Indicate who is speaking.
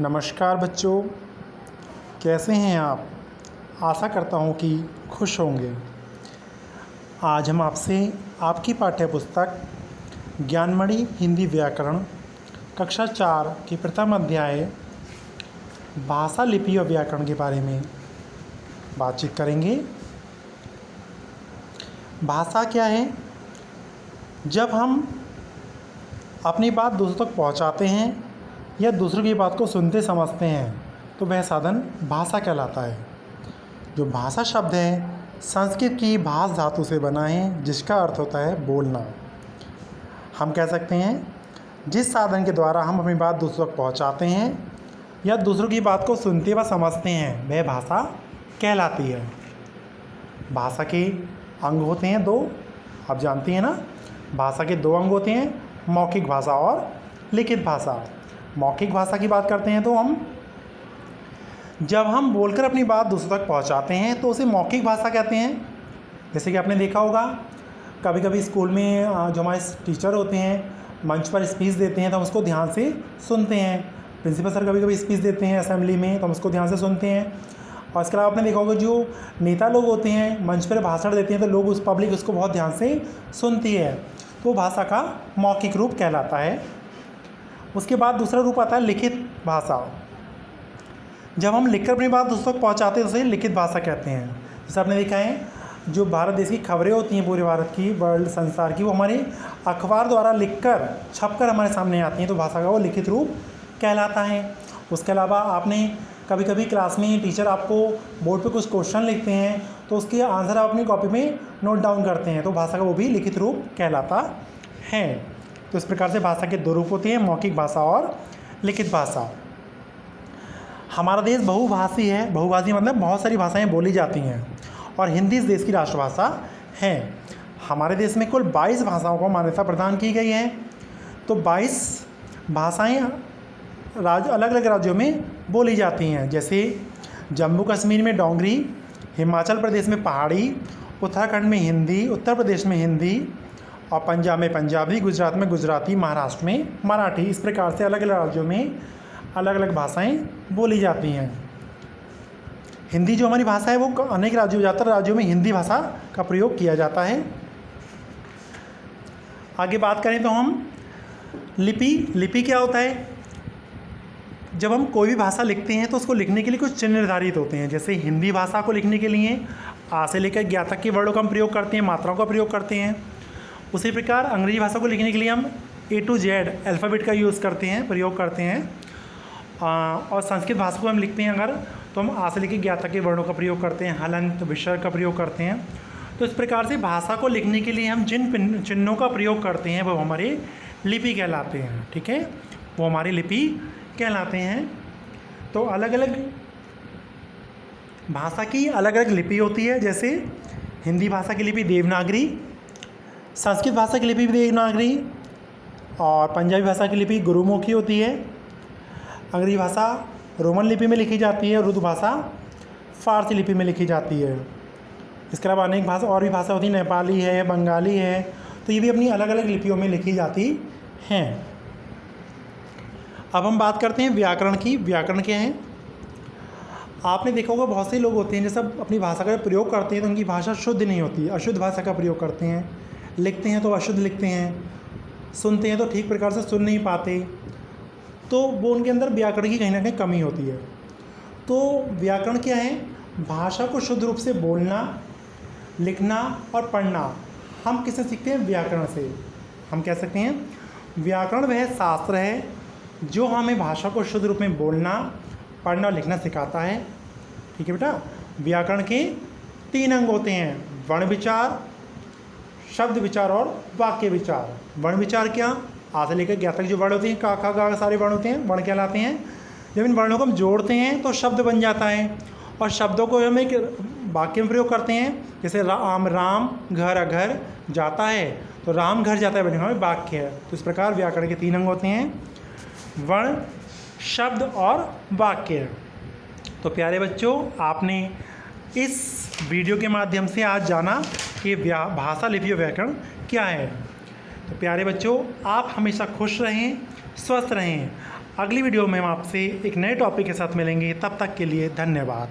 Speaker 1: नमस्कार बच्चों, कैसे हैं आप। आशा करता हूँ कि खुश होंगे। आज हम आपसे आपकी पाठ्य पुस्तक ज्ञानमणि हिंदी व्याकरण कक्षा 4 की प्रथम अध्याय भाषा, लिपि और व्याकरण के बारे में बातचीत करेंगे। भाषा क्या है? जब हम अपनी बात दूसरों तक पहुंचाते हैं या दूसरों की बात को सुनते समझते हैं तो वह साधन भाषा कहलाता है। जो भाषा शब्द है संस्कृत की भाष धातु से बना है, जिसका अर्थ होता है बोलना। हम कह सकते हैं जिस साधन के द्वारा हम अपनी बात दूसरों तक पहुंचाते हैं या दूसरों की बात को सुनते व समझते हैं वह भाषा कहलाती है। भाषा के अंग होते हैं दो, आप जानते हैं ना। भाषा के दो अंग होते हैं, मौखिक भाषा और लिखित भाषा। मौखिक भाषा की बात करते हैं तो जब हम बोलकर अपनी बात दूसरों तक पहुंचाते हैं तो उसे मौखिक भाषा कहते हैं। जैसे कि आपने देखा होगा कभी कभी स्कूल में जो हमारे टीचर होते हैं मंच पर स्पीच देते हैं तो हम उसको ध्यान से सुनते हैं। प्रिंसिपल सर कभी कभी स्पीच देते हैं असेंबली में तो हम उसको ध्यान से सुनते हैं। और इसके अलावा आपने देखा होगा जो नेता लोग होते हैं मंच पर भाषण देते हैं तो लोग पब्लिक उसको बहुत ध्यान से सुनती है, तो वो भाषा का मौखिक रूप कहलाता है। उसके बाद दूसरा रूप आता है लिखित भाषा। जब हम लिखकर अपनी बात दूसरों तक पहुंचाते हैं तो उसे लिखित भाषा कहते हैं। जैसे आपने देखा है जो भारत देश की खबरें होती हैं पूरे भारत की, वर्ल्ड, संसार की, वो हमारे अखबार द्वारा लिखकर छपकर हमारे सामने आती हैं, तो भाषा का वो लिखित रूप कहलाता है। उसके अलावा आपने कभी कभी क्लास में टीचर आपको बोर्ड पे कुछ क्वेश्चन लिखते हैं तो उसके आंसर आप अपनी कॉपी में नोट डाउन करते हैं, तो भाषा का वो भी लिखित रूप कहलाता है। तो इस प्रकार से भाषा के दो रूप होते हैं, मौखिक भाषा और लिखित भाषा। हमारा देश बहुभाषी है। बहुभाषी मतलब बहुत सारी भाषाएं बोली जाती हैं और हिंदी इस देश की राष्ट्रभाषा है। हमारे देश में कुल 22 भाषाओं को मान्यता प्रदान की गई है। तो 22 भाषाएं अलग अलग राज्यों में बोली जाती हैं। जैसे जम्मू कश्मीर में डोगरी, हिमाचल प्रदेश में पहाड़ी, उत्तराखंड में हिंदी, उत्तर प्रदेश में हिंदी और पंजाब में पंजाबी, गुजरात में गुजराती, महाराष्ट्र में मराठी। इस प्रकार से अलग अलग राज्यों में अलग अलग भाषाएं बोली जाती हैं। हिंदी जो हमारी भाषा है वो अनेक राज्यों, ज़्यादातर राज्यों में हिंदी भाषा का प्रयोग किया जाता है। आगे बात करें तो हम लिपि क्या होता है? जब हम कोई भी भाषा लिखते हैं तो उसको लिखने के लिए कुछ चिन्ह निर्धारित होते हैं। जैसे हिंदी भाषा को लिखने के लिए आ से लेकर ज्ञ तक के वर्णों का हम प्रयोग करते हैं, मात्राओं का प्रयोग करते हैं। उसी प्रकार अंग्रेजी भाषा को लिखने के लिए हम A to Z अल्फ़ाबेट का यूज़ करते हैं, प्रयोग करते हैं। और संस्कृत भाषा को हम लिखते हैं अगर तो हम आ से लेकर ज्ञ तक के वर्णों का प्रयोग करते हैं, हलंत विसर्ग का प्रयोग करते हैं। तो इस प्रकार से भाषा को लिखने के लिए हम जिन चिन्हों का प्रयोग करते हैं वो हमारे लिपि कहलाते हैं। ठीक है, वो हमारी लिपि कहलाते हैं। तो अलग अलग भाषा की अलग अलग लिपि होती है। जैसे हिंदी भाषा की लिपि देवनागरी, संस्कृत भाषा की लिपि भी देवनागरी और पंजाबी भाषा की लिपि गुरुमुखी होती है। अंग्रेजी भाषा रोमन लिपि में लिखी जाती है और उर्दू भाषा फारसी लिपि में लिखी जाती है। इसके अलावा अनेक भाषा और भी भाषा होती है, नेपाली है, बंगाली है, तो ये भी अपनी अलग अलग लिपियों में लिखी जाती हैं। अब हम बात करते हैं व्याकरण की। व्याकरण क्या है? आपने देखा होगा बहुत से लोग होते हैं जो सब अपनी भाषा का प्रयोग करते हैं तो उनकी भाषा शुद्ध नहीं होती, अशुद्ध भाषा का प्रयोग करते हैं। लिखते हैं तो अशुद्ध लिखते हैं, सुनते हैं तो ठीक प्रकार से सुन नहीं पाते, तो वो उनके अंदर व्याकरण की कहीं ना कहीं कमी होती है। तो व्याकरण क्या है? भाषा को शुद्ध रूप से बोलना, लिखना और पढ़ना हम किससे सीखते हैं? व्याकरण से। हम कह सकते हैं व्याकरण वह शास्त्र है जो हमें भाषा को शुद्ध रूप में बोलना, पढ़ना और लिखना सिखाता है। ठीक है बेटा, व्याकरण के 3 अंग होते हैं, वर्ण विचार, शब्द विचार और वाक्य विचार। वर्ण विचार क्या? आ से लेकर ज्ञ तक जो वर्ण होते हैं, का, खा, गा सारे वर्ण होते हैं, वर्ण कहलाते हैं। जब इन वर्णों को हम जोड़ते हैं तो शब्द बन जाता है और शब्दों को हम एक वाक्य में प्रयोग करते हैं। जैसे राम घर अघर जाता है तो राम घर जाता है बने वाक्य है। तो इस प्रकार व्याकरण के 3 अंग होते हैं, वर्ण, शब्द और वाक्य। तो प्यारे बच्चों, आपने इस वीडियो के माध्यम से आज जाना कि भाषा, लिपि और व्याकरण क्या है। तो प्यारे बच्चों, आप हमेशा खुश रहें, स्वस्थ रहें। अगली वीडियो में हम आपसे एक नए टॉपिक के साथ मिलेंगे। तब तक के लिए धन्यवाद।